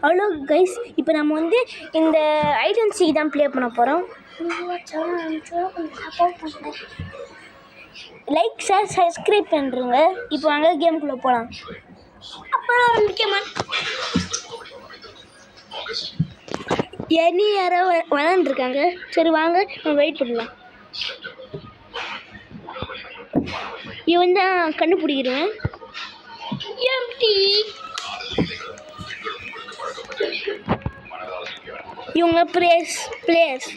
Hello guys, இப்போ நம்ம வந்து இந்த ஹைட் அண்ட் சீக் தான் ப்ளே பண்ண போகிறோம். லைக் ஷேர் சப்ஸ்கிரைப் பண்ணுறங்க. இப்போ வாங்க கேமுக்குள்ளே போகலாம். அப்புறம் முக்கியமாக யாரோ விளாண்டுருக்காங்க. சரி வாங்க நம்ம வெயிட் பண்ணலாம். இவன் தான் கண்டுபிடிக்கிறேன். எம்டி இவங்க பிளேயர்ஸ்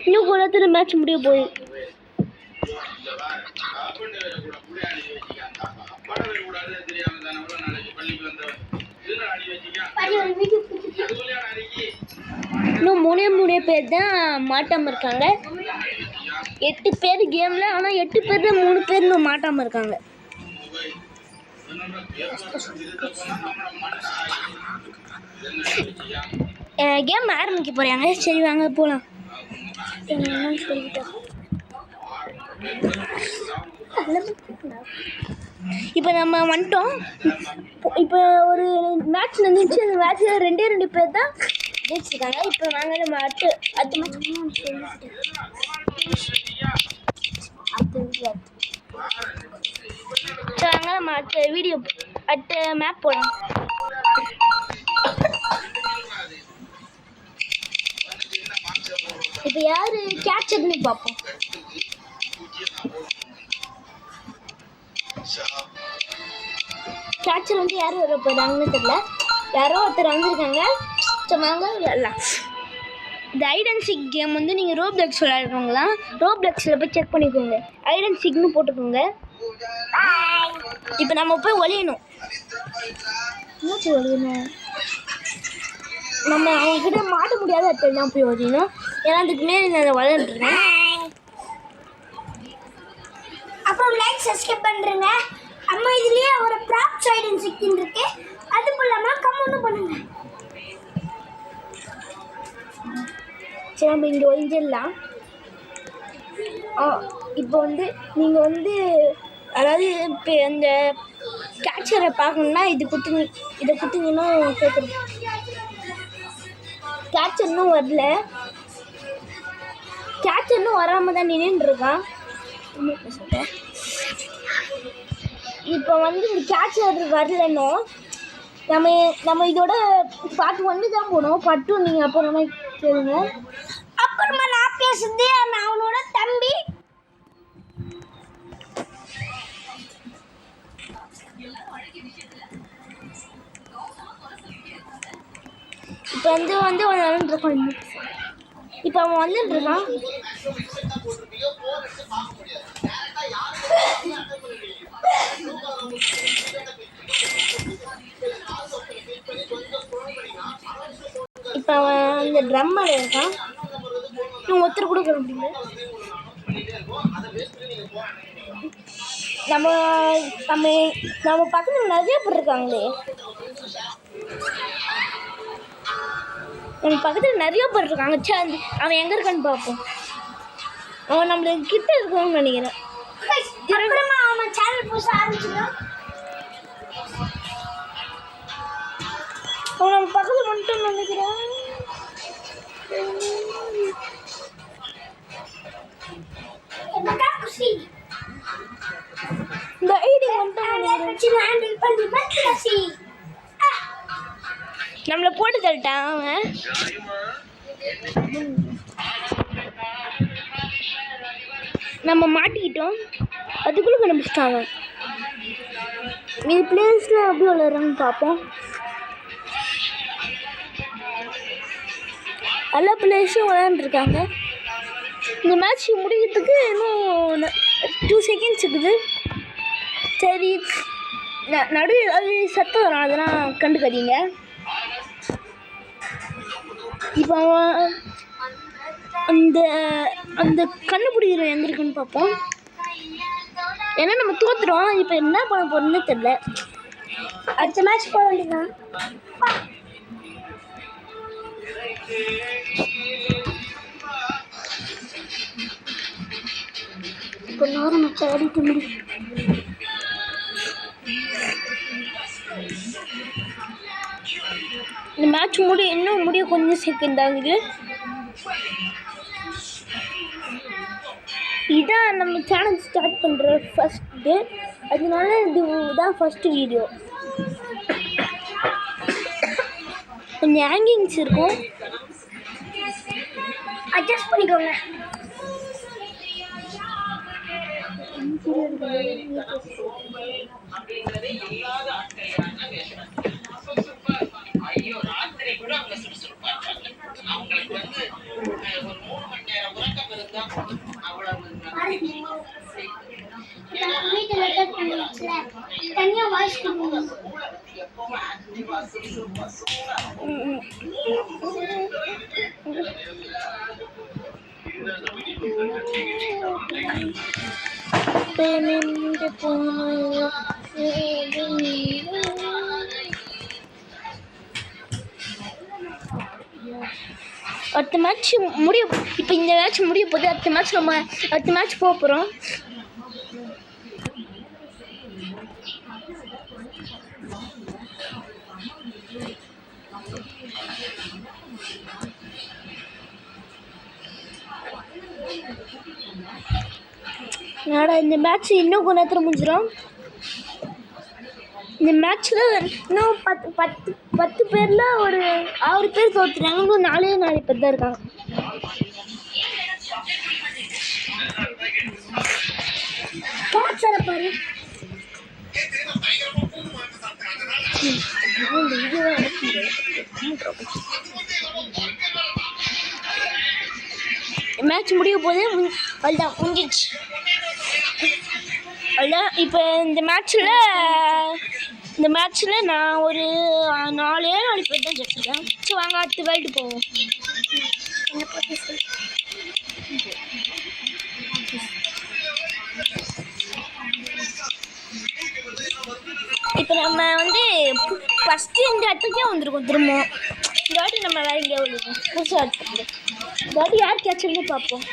இன்னும் கூட மேட்ச் முடிய போகுது. இன்னும் மூணே பேர் தான் மாட்டாமல் இருக்காங்க. 8 பேர் கேமில். ஆனால் 8 பேர் தான் 3 பேர் இன்னும் மாட்டாமல் இருக்காங்க. கேம் ஆரம்பிக்க போகிறாங்க. சரி வாங்க போகலாம். இப்போ நம்ம வந்துட்டோம். இப்போ ஒரு மேட்ச் நடந்துச்சு. அந்த மேட்ச்சில் 2 பேர் தான் ஜெயிச்சிருக்காங்க. இப்போ நாங்கள் நம்ம அடுத்த நம்ம அடுத்த வீடியோ அடுத்த மேப் போகலாம். இப்போ யார் கேட்சர்னு பார்ப்போம். கேட்சர் வந்து யார் வர போகிறாங்கன்னு தெரியல. யாரோ ஒருத்தர் வந்திருக்காங்க. சொன்னாங்க விளையாடலாம். இந்த ஹைட் அண்ட் சீக் கேம் வந்து நீங்கள் ரோப்ளெக்ஸ் விளையாடுறவங்களா ரோப்ளெக்ஸில் போய் செக் பண்ணிக்கோங்க. ஹைட் அண்ட் சீக்னு போட்டுக்கோங்க. இப்போ நம்ம போய் ஒளியணும். ஒளியணும் நம்ம அவங்ககிட்ட மாட்ட முடியாத இடத்துல தான் போய் ஒழியணும். ஏன்னா அதுக்கு மேலே நான் விளையாண்டுருக்கேன். அப்புறம் லைக் சப்ஸ்கிரைப் பண்ணுறேங்க. அம்மா இதுலேயே ஒரு ப்ராப்ஸ் ஹைட் அண்ட் சீக் இருக்கு. அது போலாமா கமெண்ட் பண்ணுங்க. சரி நம்ம இங்கே ஒழிஞ்சிடலாம். இப்போ வந்து நீங்கள் வந்து அதாவது இப்போ அந்த கேட்சரை பார்க்கணுன்னா இதை குத்துங்கன்னா கேட்குறோம். கேட்சர் இன்னும் வரல. கேட்சர் இன்னும் வராமல் தான் நின்றுருக்கான். இப்போ வந்து இந்த கேட்சர் வரலன்னோ நம்ம இதோட பார்ட் 1 தான் போனோம். பார்ட் 2 நீங்கள் அப்புறமா கேளுங்க. அப்புறமா நான் பேசுறது நான் அவனோட தம்பி. இப்போ வந்து வந்துருக்கான். இப்போ அவன் வந்துட்டுருக்கான். இப்போ அவன் அந்த ட்ரம்மர் இருக்கான். இவன் ஒருத்தர் கூட பண்ண முடியல. நம்ம பக்கத்தில் நிறைய பேர் இருக்காங்களே. நம்ம பக்கத்தில் நிறைய பேர் இருக்காங்க. சரி அவன் எங்கே இருக்கான்னு பார்ப்போம். அவன் நம்மளுக்கு கிட்ட இருக்கணும்னு நினைக்கிறேன். அவன் சேனல் புதுசாக ஆரம்பிச்சிடும். அவன் நம்ம பக்கத்தில் வந்துட்டோம்னு நினைக்கிறேன். இந்த ஐடி நம்மளை போட்டு தள்ளிட்டான் அவன். நம்ம மாட்டிக்கிட்டோம். அதுக்குள்ளே கண்டுபிடிச்சிட்டான் அவன். இது பிளேயர்ஸில் எப்படி விளையாடுறாங்கன்னு பார்ப்போம். எல்லா பிளேயர்ஸும் விளையாண்டுருக்காங்க. இந்த மேட்ச் முடிக்கிறதுக்கு இன்னும் 2 செகண்ட்ஸ் இருக்குது. சரி நடு அது சத்தம் வரும், அதெல்லாம் கண்டுக்காதீங்க. இப்போ அந்த அந்த கண்டுபிடிக்கிற எங்கே இருக்குன்னு பார்ப்போம். ஏன்னா நம்ம தோற்றுறோம். இப்போ என்ன பண்ண போகிறோம்னு தெரியல. அடுத்த மேட்ச் போக வேண்டியதான். இப்போ நேரம் மச்சா ஆடிட்டு முடியும். இந்த மேட்ச் இன்னும் முடிய கொஞ்சம் செகண்ட் ஆகுது. இதான் நம்ம சேனல் ஸ்டார்ட் பண்ணுற ஃபஸ்ட்டு, அதனால இதுதான் ஃபஸ்ட்டு வீடியோ. கொஞ்சம் ஹேங்கிங்ஸ் இருக்கும், அட்ஜஸ்ட் பண்ணிக்கோங்க. தனியா வாய்ஸ் அடுத்த மேட்ச் முடிய, இப்போ இந்த மேட்ச் முடிய போகுது. அடுத்த மேட்ச் போக போகிறோம். இந்த மேட்ச் இன்னும் கொஞ்ச நேரத்தில் முடிஞ்சிடும். இந்த மேட்ச்சில் இன்னும் 10 பேரில் ஒரு 6 பேர் தோற்றுறாங்க. இன்னும் 4 பேர் தான் இருக்காங்க. பாரு மேட்ச் முடிய போது அதுதான் முடிஞ்சிச்சு. அதுதான் இப்போ இந்த மேட்ச்சில் நான் ஒரு 4 பேர் தான் ஜெயிச்சிருக்கேன். சரி வாங்க அடுத்த வேர்ல்டு போவோம். இப்போ நம்ம ஃபஸ்ட்டு இந்த இடத்துக்கே வந்திருக்கோம். திரும்பவும் இந்த வாட்டி நம்ம வேறு எங்கேயா விழுவோம். புதுசாக எடுத்துக்கிட்டு இந்த வாட்டி யார் கேட்சல்னு பார்ப்போம்.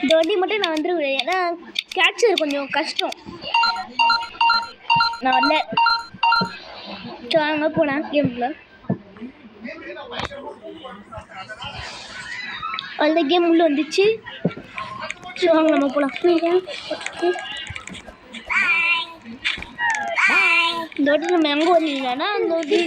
இந்த வாட்டி மட்டும் நான் வந்துருவேன், ஏன்னா கேட்சர் கொஞ்சம் கஷ்டம். நான் வரல. சரி வாங்க போனேன் கேமில். அந்த கேம் உள்ள வந்துச்சு. சரி வாங்க நம்ம போகலாம். இந்த வாட்டி நம்ம எங்கே வரலன்னா அந்த வாட்டி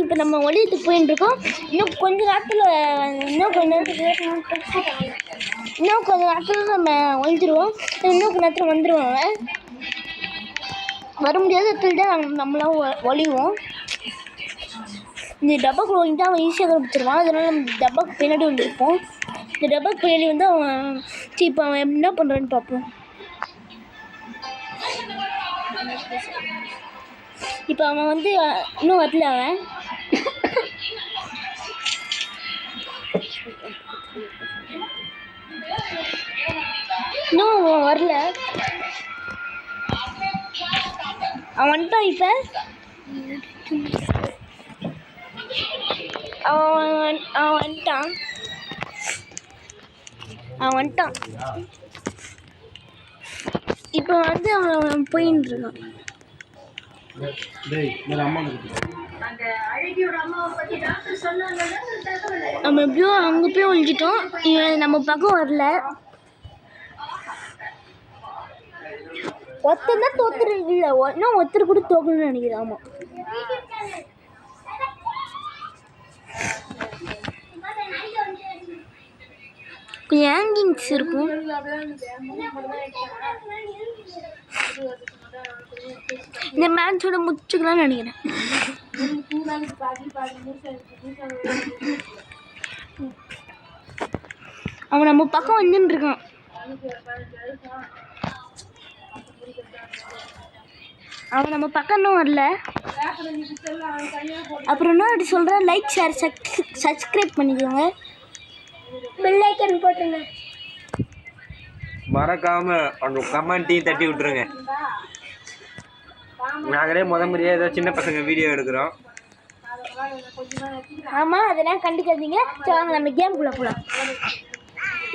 இப்போ நம்ம ஒளியத்துக்கு போயிட்டு இருக்கோம். இன்னும் கொஞ்ச நேரத்தில் நம்ம ஒழிஞ்சிருவோம். இன்னும் கொஞ்ச நேரத்தில் வந்துடுவாங்க. வர முடியாத இடத்துல தான் நம்மளாம் ஒழிவோம். இந்த டப்பாக்குள்ள ஒழிஞ்சிட்டு அவன் ஈஸியாக கண்டுபிடிச்சிருவான். அதனால் நம்ம டப்பாக்கு பின்னாடி வந்துருப்போம். இந்த டப்பாக்கு பின்னாடி வந்து அவன் இப்போ அவன் என்ன பண்ணுறான்னு பார்ப்போம். இப்போ அவன் இன்னும் வரல. அவன் இன்னும் வரல. அவன் வந்துட்டான். இப்போ அவன் வந்துட்டான். இப்போ அவன் போயின்னு இருக்கான். நம்ம எப்படியோ அங்கே போய் ஒழிஞ்சிட்டோம். இவன் நம்ம பக்கம் வரல. ஒருத்தர் தான் தோத்துரு இல்லை, இன்னும் ஒருத்தர் கூட தோக்கணும்னு நினைக்கிறேன். ஆமாம், கொஞ்சம் ஹேங்கிங்ஸ் இருக்கும். இந்த மேட்சோட முடிச்சுக்கலாம்னு நினைக்கிறேன். அவன் நம்ம பக்கம் வந்துன்னு இருக்கான். அவன் நம்ம பக்கம் இன்னும் வரல. அப்புறம் என்ன அப்படி சொல்கிறேன், லைக் ஷேர் சப்ஸ்கிரைப் பண்ணிக்கோங்க, பெல் ஐக்கன் போட்டுருங்க. மறக்காம அந்த கமெண்ட்டையும் தட்டி விட்டுருங்க. நாங்களே முறையாக ஏதோ சின்ன பசங்க வீடியோ எடுக்கிறோம். ஆமாம், அதெல்லாம் கண்டுக்காதீங்க. சரி வாங்க நம்ம கேம்குள்ளே போகலாம்.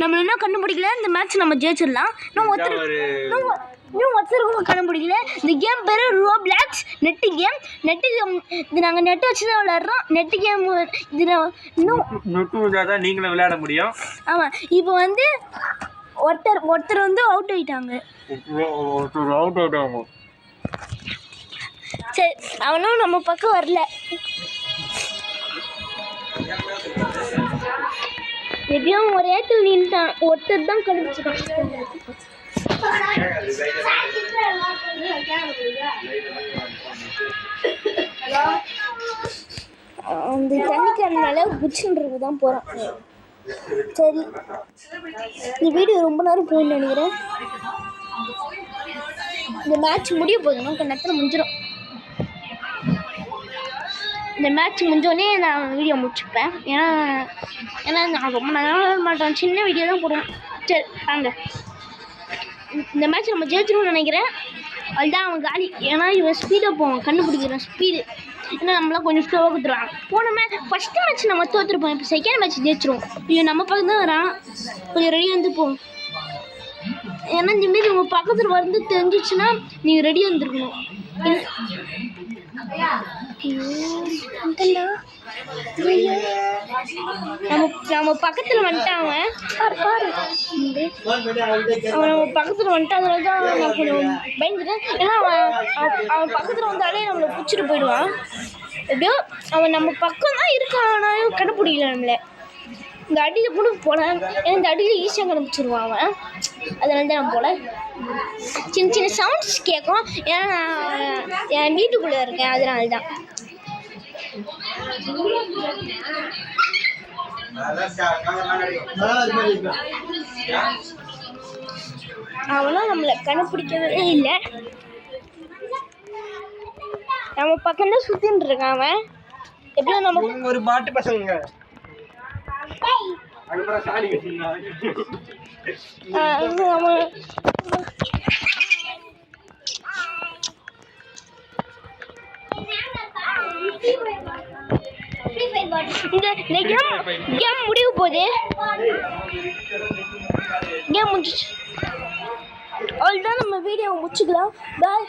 நம்ம என்ன கண்டுபிடிக்கல, இந்த மேட்ச் நம்ம ஜெயிச்சிடலாம். இன்னும் ஒருத்தருக்கும் கண்டுபிடிக்கல. இந்த கேம் பேர் ரோப்ளாக்ஸ் நெட்டு கேம். இது நாங்கள் நெட்டு வச்சு தான் விளையாடுறோம். நெட்டு கேம் இது இன்னும் நெட்டு வந்தால் தான் நீங்களும் விளையாட முடியும். ஆமாம், இப்போ வந்து ஒருத்தர் வந்து அவுட் ஆகிட்டாங்க. சரி, அவனும் நம்ம பக்கம் வரல. எப்படியும் ஒரு ஏற்று நின்ட்டான். ஒருத்தர் தான் கண்டுபிடிச்சிருக்கான். அந்த தண்ணிக்காரனால குச்சின்றது தான் போகிறான். சரி, இந்த வீடியோ ரொம்ப நேரம் போயின்னு நினைக்கிறேன். இந்த மேட்ச் முடிய போகுதுன்னா கொஞ்ச நேரத்தில் முடிஞ்சிடும். இந்த மேட்ச் முடிஞ்சோடனே நான் வீடியோ முடிச்சுப்பேன். ஏன்னா நான் ரொம்ப நேரம் மாட்டேன், சின்ன வீடியோ தான் போடுவேன். சரி வாங்க, இந்த மேட்ச் நம்ம ஜெயிச்சிருவோம்னு நினைக்கிறேன். அதுதான் அவன் காலி. ஏன்னா இவன் ஸ்பீடாக போவான், கண்டுபிடிக்கிறான் ஸ்பீடு. ஏன்னா நம்மளாம் கொஞ்சம் ஸ்லோவாக கொடுத்துருவான். போன ஃபஸ்ட்டு மேட்ச் நம்ம தோற்றுருப்போம். இப்போ செகண்ட் மேட்ச் ஜெயிச்சிருவோம். ஐயோ நம்ம பக்கம் தான் வரான், கொஞ்சம் ரெடியாக வந்து போவோம். ஏன்னா இந்தமாரி உங்கள் பக்கத்தில் வந்து தெரிஞ்சிச்சுன்னா நீங்கள் ரெடியாக வந்துருக்கணும். நம்ம பக்கத்தில் வந்துட்டான் அவன். அவன் நம்ம பக்கத்தில் வந்துட்டான். அதனால தான் நான் கொஞ்சம் பயந்துட்டேன். ஏன்னா அவன் பக்கத்தில் வந்தாலே நம்மளை பிடிச்சிட்டு போயிடுவான். எப்படியோ அவன் நம்ம பக்கம் தான் இருக்கான், ஆனாலும் கண்டுபிடிக்கல நம்மளை. இந்த அடியில் கூட போனேன். ஏன்னா இந்த அடியில் ஈஸியாக கண்டுபிடிச்சிருவான் அவன். அதனால தான் நான் போல சின்ன சின்ன சவுண்ட்ஸ் கேட்கும். ஏன்னா நான் என் வீட்டுக்குள்ளே இருக்கேன், அதனால தான். அவனும் நம்மளை கண்டுபிடிக்கவே இல்லை. நம்ம பக்கம் தான் சுத்தின்னு இருக்கான் அவன். எப்படியும் நம்ம ஒரு பாட்டு பசங்க இந்த கேம் முடிவு போகுது. கேம் முடிச்சு அவ்வளோதான். நம்ம வீடியோவை முடிச்சுக்கலாம். பாய்.